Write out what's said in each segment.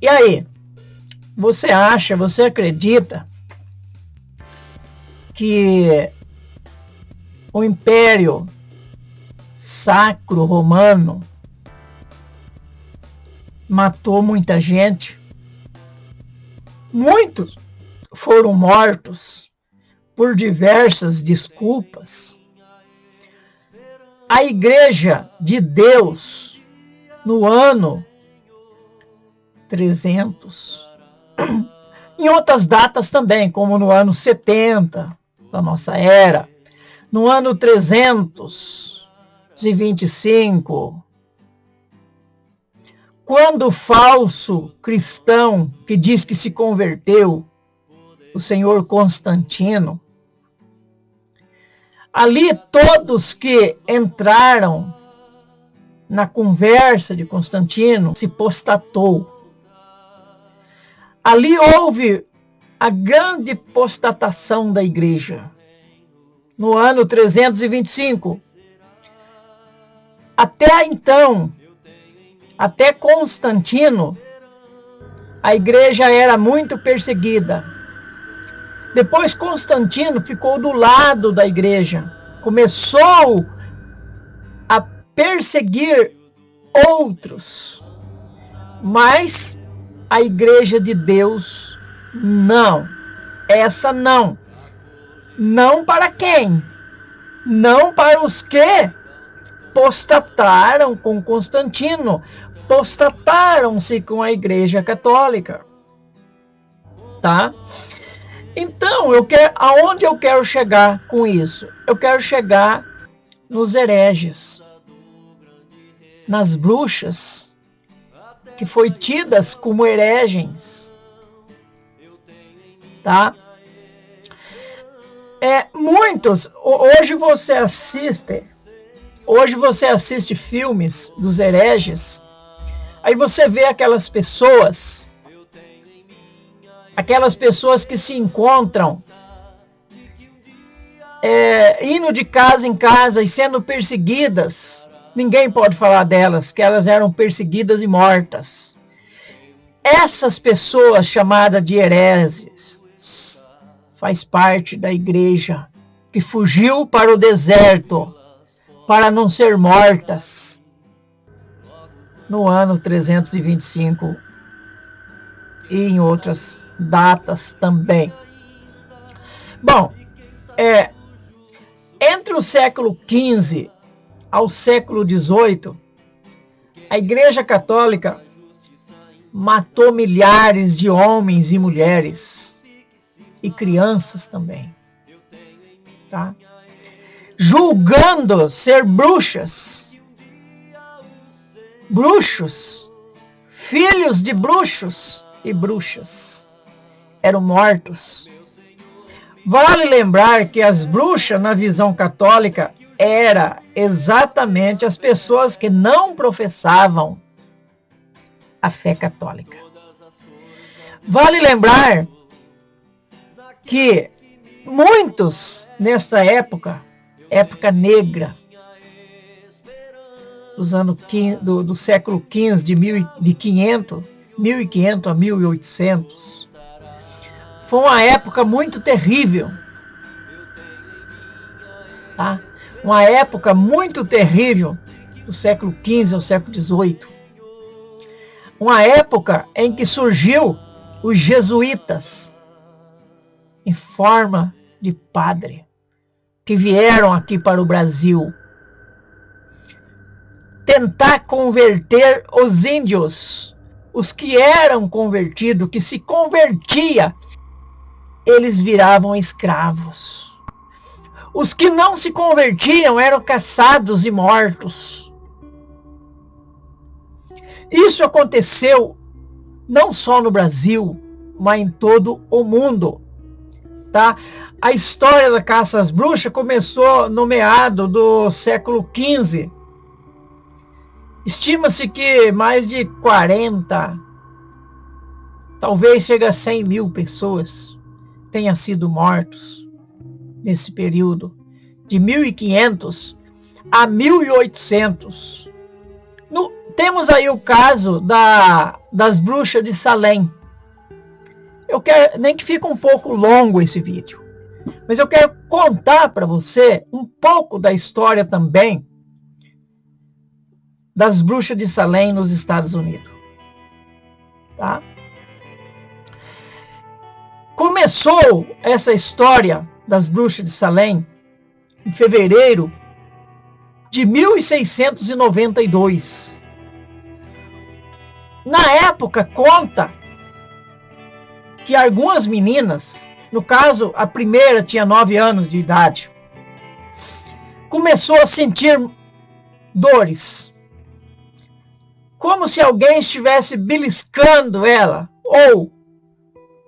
E aí, você acredita que o Império Sacro Romano matou muita gente? Muitos foram mortos por diversas desculpas. A Igreja de Deus, no ano 300, em outras datas também, como no ano 70 da nossa era, no ano 325, quando o falso cristão que diz que se converteu, o senhor Constantino, ali todos que entraram na conversa de Constantino se apostatou. Ali houve a grande apostatação da igreja. No ano 325. Até então, até Constantino, a igreja era muito perseguida. Depois Constantino ficou do lado da igreja. Começou a perseguir outros. Mas a Igreja de Deus, não. Essa não. Não para quem? Não para os que apostataram com Constantino, apostataram-se com a Igreja Católica. Tá? Então, aonde eu quero chegar com isso? Eu quero chegar nos hereges, nas bruxas, que foi tidas como hereges, tá? Muitos, hoje você assiste filmes dos hereges, aí você vê aquelas pessoas que se encontram indo de casa em casa e sendo perseguidas. Ninguém pode falar delas, que elas eram perseguidas e mortas. Essas pessoas chamadas de hereges faz parte da igreja que fugiu para o deserto para não ser mortas no ano 325 e em outras datas também. Bom, entre o século XV ao século XVIII, a Igreja Católica matou milhares de homens e mulheres e crianças também, tá? Julgando ser bruxos, filhos de bruxos e bruxas, eram mortos. Vale lembrar que as bruxas, na visão católica, era exatamente as pessoas que não professavam a fé católica. Vale lembrar que muitos, nessa época negra, do século XV, de 500 a 1800, foi uma época muito terrível, tá? Uma época muito terrível do século XV ao século XVIII. Uma época em que surgiu os jesuítas em forma de padre, que vieram aqui para o Brasil tentar converter os índios. Os que eram convertidos, que se convertia, eles viravam escravos. Os que não se convertiam eram caçados e mortos. Isso aconteceu não só no Brasil, mas em todo o mundo, tá? A história da caça às bruxas começou no meado do século XV. Estima-se que mais de 40, talvez chegue a 100 mil pessoas tenham sido mortos nesse período, de 1500 a 1800. Temos aí o caso da das bruxas de Salem. Eu quero, nem que fique um pouco longo esse vídeo, mas eu quero contar para você um pouco da história também das bruxas de Salem nos Estados Unidos. Tá? Começou essa história das bruxas de Salem em fevereiro de 1692. Na época, conta que algumas meninas, no caso, a primeira tinha 9 anos de idade, começou a sentir dores, como se alguém estivesse beliscando ela, ou,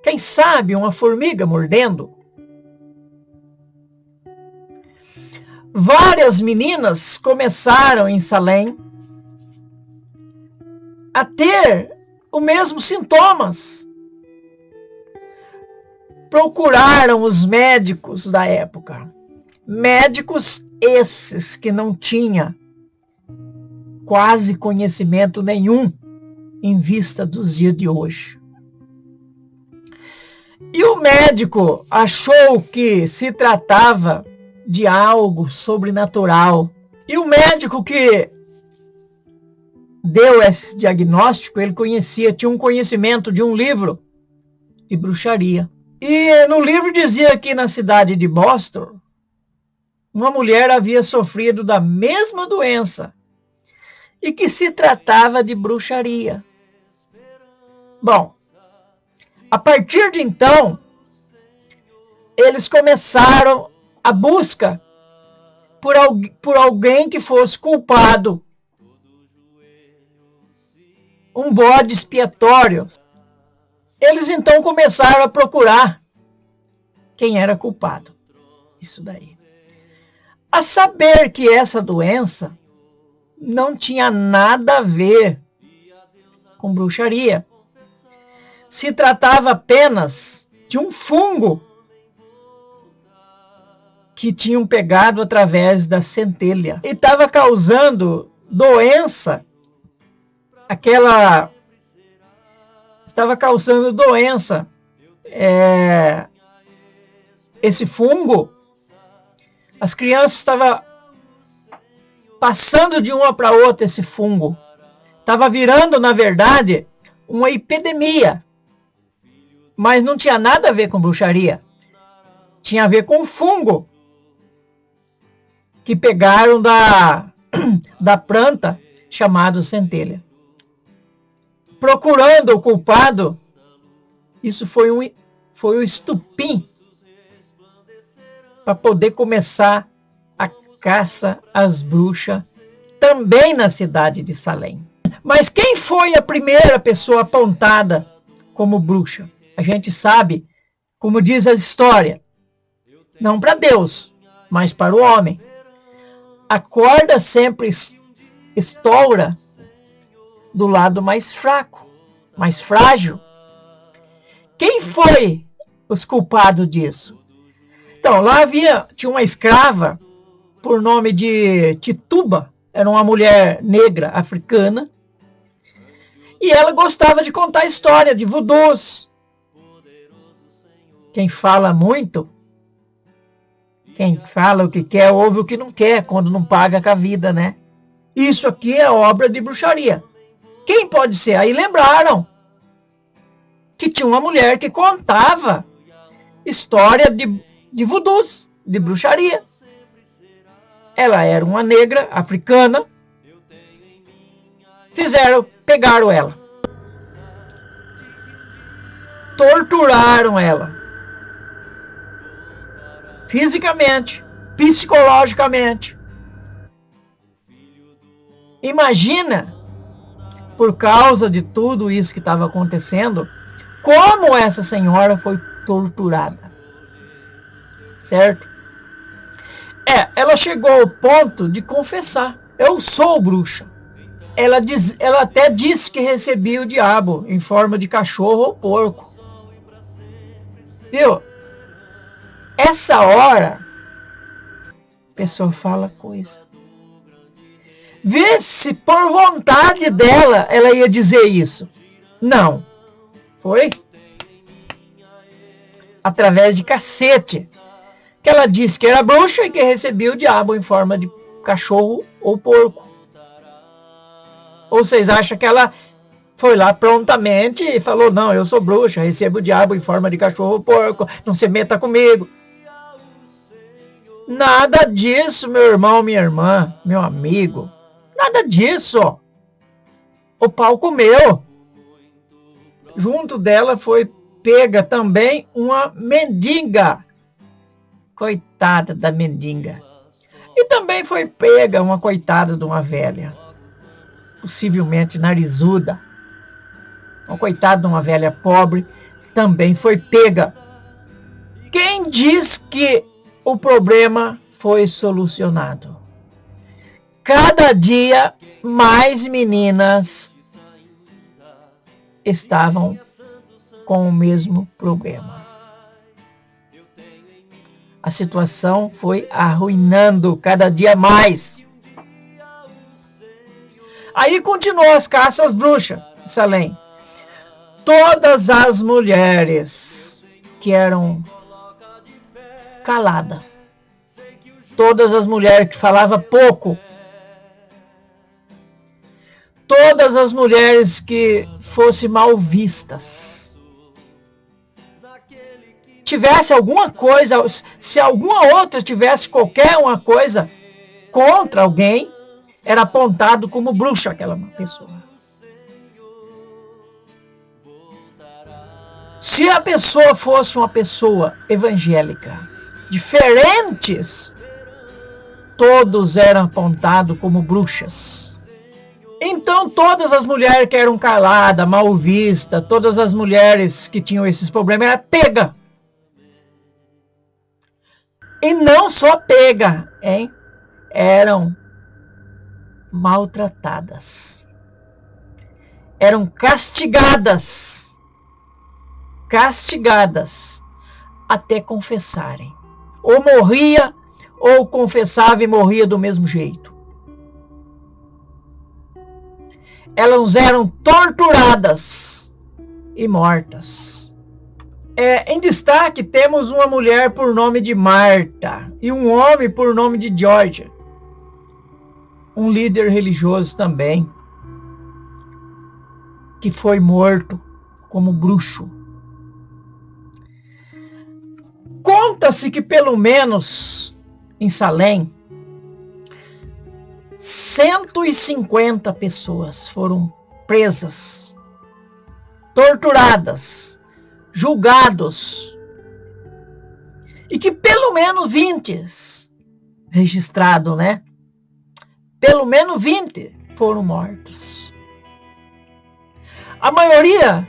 quem sabe, uma formiga mordendo. Várias meninas começaram em Salem a ter os mesmos sintomas. Procuraram os médicos da época. Médicos esses que não tinham quase conhecimento nenhum em vista dos dias de hoje. E o médico achou que se tratava de algo sobrenatural. E o médico que deu esse diagnóstico, ele tinha um conhecimento de um livro de bruxaria. E no livro dizia que na cidade de Boston, uma mulher havia sofrido da mesma doença e que se tratava de bruxaria. Bom, a partir de então, eles começaram a busca por alguém que fosse culpado. Um bode expiatório. Eles então começaram a procurar quem era culpado. Isso daí. A saber que essa doença não tinha nada a ver com bruxaria. Se tratava apenas de um fungo que tinham pegado através da centelha. E estava causando doença. Estava causando doença. Esse fungo, as crianças estavam passando de uma para outra esse fungo. Estava virando, na verdade, uma epidemia. Mas não tinha nada a ver com bruxaria. Tinha a ver com fungo que pegaram da planta chamada centelha. Procurando o culpado, isso foi o estupim para poder começar a caça às bruxas também na cidade de Salem. Mas quem foi a primeira pessoa apontada como bruxa? A gente sabe, como diz a história, não para Deus, mas para o homem. A corda sempre estoura do lado mais fraco, mais frágil. Quem foi os culpados disso? Então, lá tinha uma escrava por nome de Tituba, era uma mulher negra africana, e ela gostava de contar história de voodoos. Quem fala muito, quem fala o que quer, ouve o que não quer, quando não paga com a vida, né? Isso aqui é obra de bruxaria. Quem pode ser? Aí lembraram que tinha uma mulher que contava história de voodoos, de bruxaria. Ela era uma negra africana. Pegaram ela. Torturaram ela. Fisicamente, psicologicamente. Imagina, por causa de tudo isso que estava acontecendo, como essa senhora foi torturada. Certo? Ela chegou ao ponto de confessar: eu sou bruxa. Ela até disse que recebia o diabo em forma de cachorro ou porco. Viu? Essa hora, a pessoa fala coisa. Vê se por vontade dela ela ia dizer isso. Não. Foi através de cacete que ela disse que era bruxa e que recebia o diabo em forma de cachorro ou porco. Ou vocês acham que ela foi lá prontamente e falou, não, eu sou bruxa, recebo o diabo em forma de cachorro ou porco, não se meta comigo. Nada disso, meu irmão, minha irmã, meu amigo. Nada disso. O pau comeu. Junto dela foi pega também uma mendiga. Coitada da mendiga. E também foi pega uma coitada de uma velha. Possivelmente narizuda. Uma coitada de uma velha pobre também foi pega. Quem diz que o problema foi solucionado? Cada dia mais meninas estavam com o mesmo problema. A situação foi arruinando cada dia mais. Aí continuou as caças às bruxas em Salém. Todas as mulheres que eram caladas, todas as mulheres que falavam pouco, todas as mulheres que fossem mal vistas, tivesse alguma coisa, se alguma outra tivesse qualquer uma coisa contra alguém, era apontado como bruxa aquela pessoa. Se a pessoa fosse uma pessoa evangélica, diferentes, todos eram apontados como bruxas. Então, todas as mulheres que eram caladas, mal vistas, todas as mulheres que tinham esses problemas, eram pega. E não só pega, hein? Eram maltratadas. Eram castigadas. Castigadas até confessarem. Ou morria, ou confessava e morria do mesmo jeito. Elas eram torturadas e mortas. Em destaque, temos uma mulher por nome de Marta e um homem por nome de George. Um líder religioso também, que foi morto como bruxo. Conta-se que pelo menos em Salém, 150 pessoas foram presas, torturadas, julgados, e que pelo menos 20 registrado, né? Pelo menos 20 foram mortos. A maioria,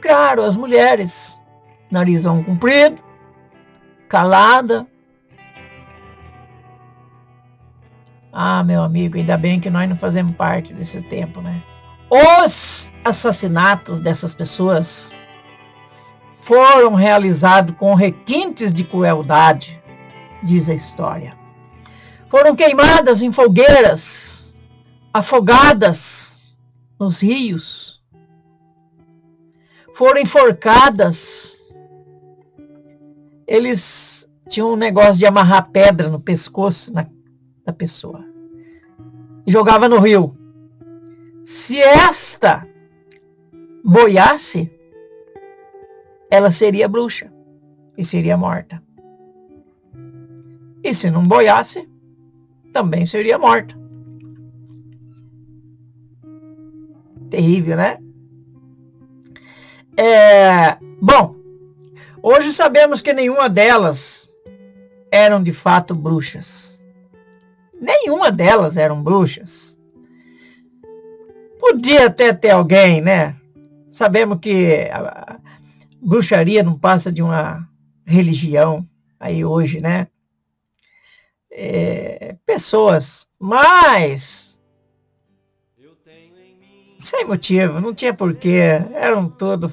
claro, as mulheres, narizão comprido, calada. Ah, meu amigo, ainda bem que nós não fazemos parte desse tempo, né? Os assassinatos dessas pessoas foram realizados com requintes de crueldade, diz a história. Foram queimadas em fogueiras, afogadas nos rios, foram enforcadas. Eles tinham um negócio de amarrar pedra no pescoço da pessoa e jogava no rio. Se esta boiasse, ela seria bruxa e seria morta. E se não boiasse, também seria morta. Terrível, né? Bom, hoje sabemos que nenhuma delas eram de fato bruxas. Nenhuma delas eram bruxas. Podia até ter alguém, né? Sabemos que a bruxaria não passa de uma religião aí hoje, né? Pessoas, mas sem motivo, não tinha porquê, eram tudo.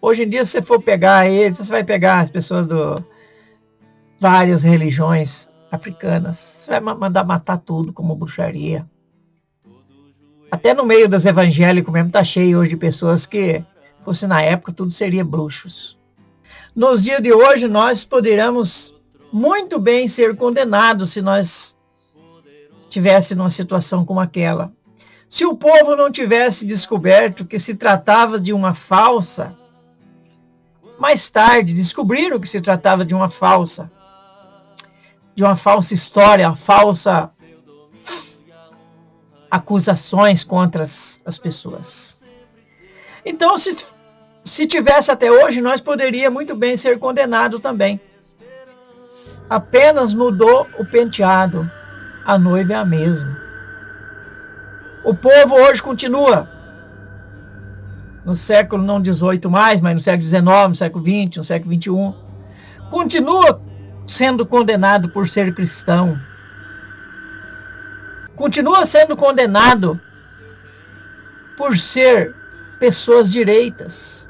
Hoje em dia, se você for pegar eles, você vai pegar as pessoas de várias religiões africanas, você vai mandar matar tudo como bruxaria. Até no meio dos evangélicos mesmo está cheio hoje de pessoas que, fosse na época, tudo seria bruxos. Nos dias de hoje, nós poderíamos muito bem ser condenados se nós estivéssemos numa situação como aquela. Se o povo não tivesse descoberto que se tratava de uma falsa, mais tarde descobriram que se tratava de uma falsa história, falsa acusações contra as pessoas. Então, se tivesse até hoje, nós poderíamos muito bem ser condenados também. Apenas mudou o penteado, a noiva é a mesma. O povo hoje continua, no século não 18 mais, mas no século 19, no século 20, no século 21, continua sendo condenado por ser cristão. Continua sendo condenado por ser pessoas direitas.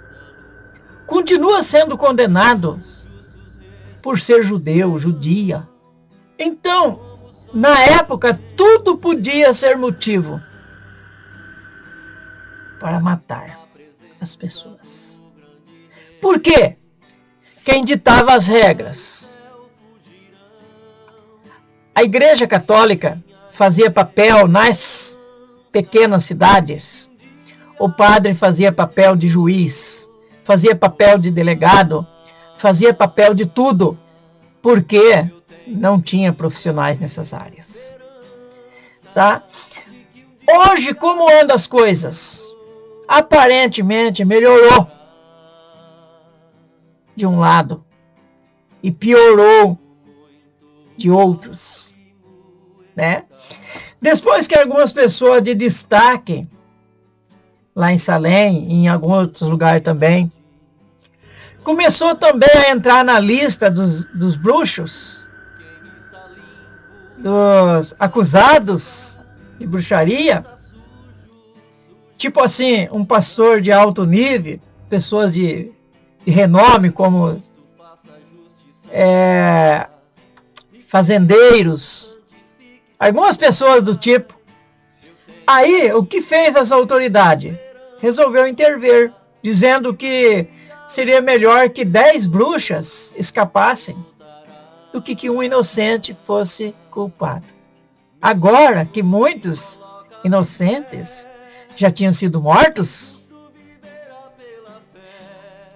Continua sendo condenado por ser judeu, judia. Então, na época, tudo podia ser motivo para matar as pessoas. Por quê? Quem ditava as regras? A Igreja Católica fazia papel nas pequenas cidades. O padre fazia papel de juiz, fazia papel de delegado, fazia papel de tudo, porque não tinha profissionais nessas áreas. Tá? Hoje, como andam as coisas? Aparentemente melhorou de um lado e piorou de outros, né? Depois que algumas pessoas de destaque lá em Salem e em alguns outros lugares também começou também a entrar na lista dos bruxos, dos acusados de bruxaria, tipo assim, um pastor de alto nível, pessoas de renome como fazendeiros, algumas pessoas do tipo. Aí, o que fez essa autoridade? Resolveu intervir, dizendo que seria melhor que 10 bruxas escapassem do que um inocente fosse culpado. Agora que muitos inocentes já tinham sido mortos,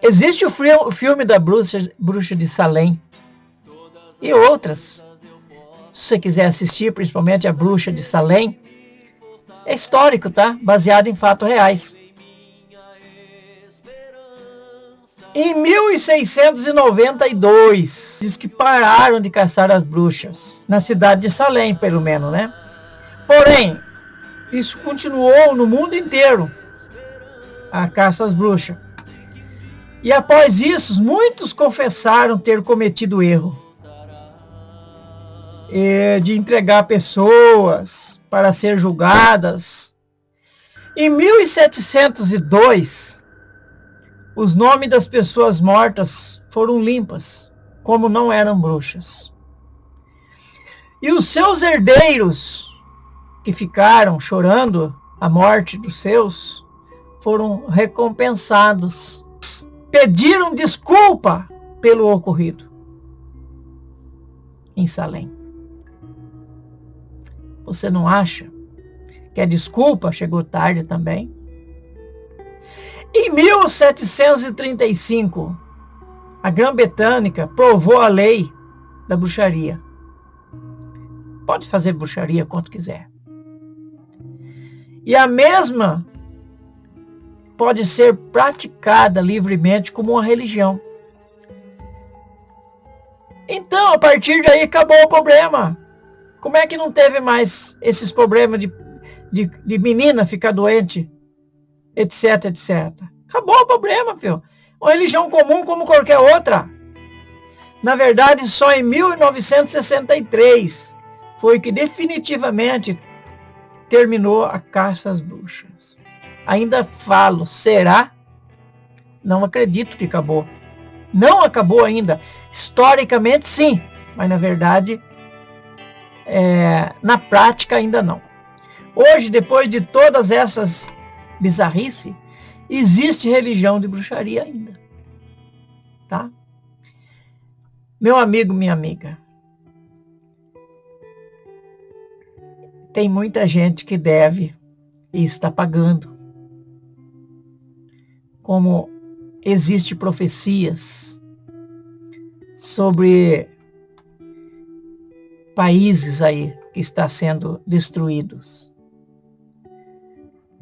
existe o filme da bruxa de Salem e outras. Se você quiser assistir, principalmente a Bruxa de Salem, é histórico, tá? Baseado em fatos reais. Em 1692, diz que pararam de caçar as bruxas. Na cidade de Salem, pelo menos, né? Porém, isso continuou no mundo inteiro, a caça às bruxas. E após isso, muitos confessaram ter cometido erro de entregar pessoas para ser julgadas. Em 1702, os nomes das pessoas mortas foram limpas, como não eram bruxas. E os seus herdeiros, que ficaram chorando a morte dos seus, foram recompensados. Pediram desculpa pelo ocorrido em Salem. Você não acha que a desculpa chegou tarde também? Em 1735, a Grã-Bretanha provou a lei da bruxaria. Pode fazer bruxaria quanto quiser. E a mesma pode ser praticada livremente como uma religião. Então, a partir daí, acabou o problema. Como é que não teve mais esses problemas de menina ficar doente, etc, etc? Acabou o problema, filho. Uma religião comum como qualquer outra. Na verdade, só em 1963 foi que definitivamente terminou a caça às bruxas. Ainda falo, será? Não acredito que acabou. Não acabou ainda. Historicamente, sim. Mas, na verdade, na prática, ainda não. Hoje, depois de todas essas bizarrices, existe religião de bruxaria ainda. Tá? Meu amigo, minha amiga, tem muita gente que deve e está pagando. Como existem profecias sobre países aí que estão sendo destruídos.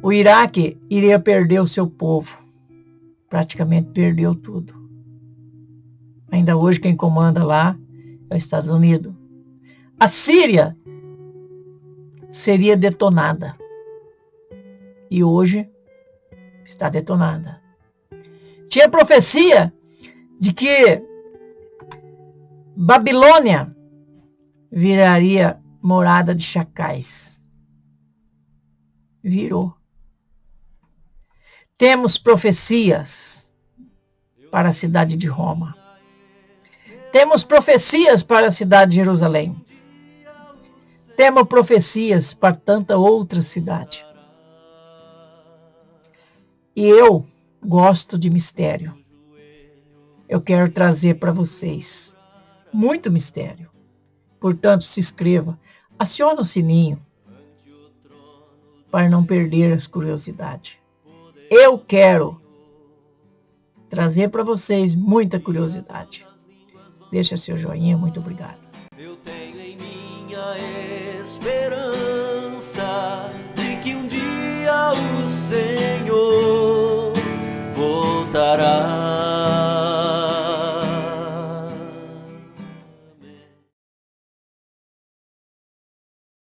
O Iraque iria perder o seu povo. Praticamente perdeu tudo. Ainda hoje quem comanda lá é os Estados Unidos. A Síria seria detonada. E hoje está detonada. Tinha profecia de que Babilônia viraria morada de chacais. Virou. Temos profecias para a cidade de Roma. Temos profecias para a cidade de Jerusalém. Temos profecias para tanta outra cidade. E eu gosto de mistério. Eu quero trazer para vocês muito mistério. Portanto, se inscreva, acione o sininho para não perder as curiosidades. Eu quero trazer para vocês muita curiosidade. Deixa seu joinha, muito obrigado.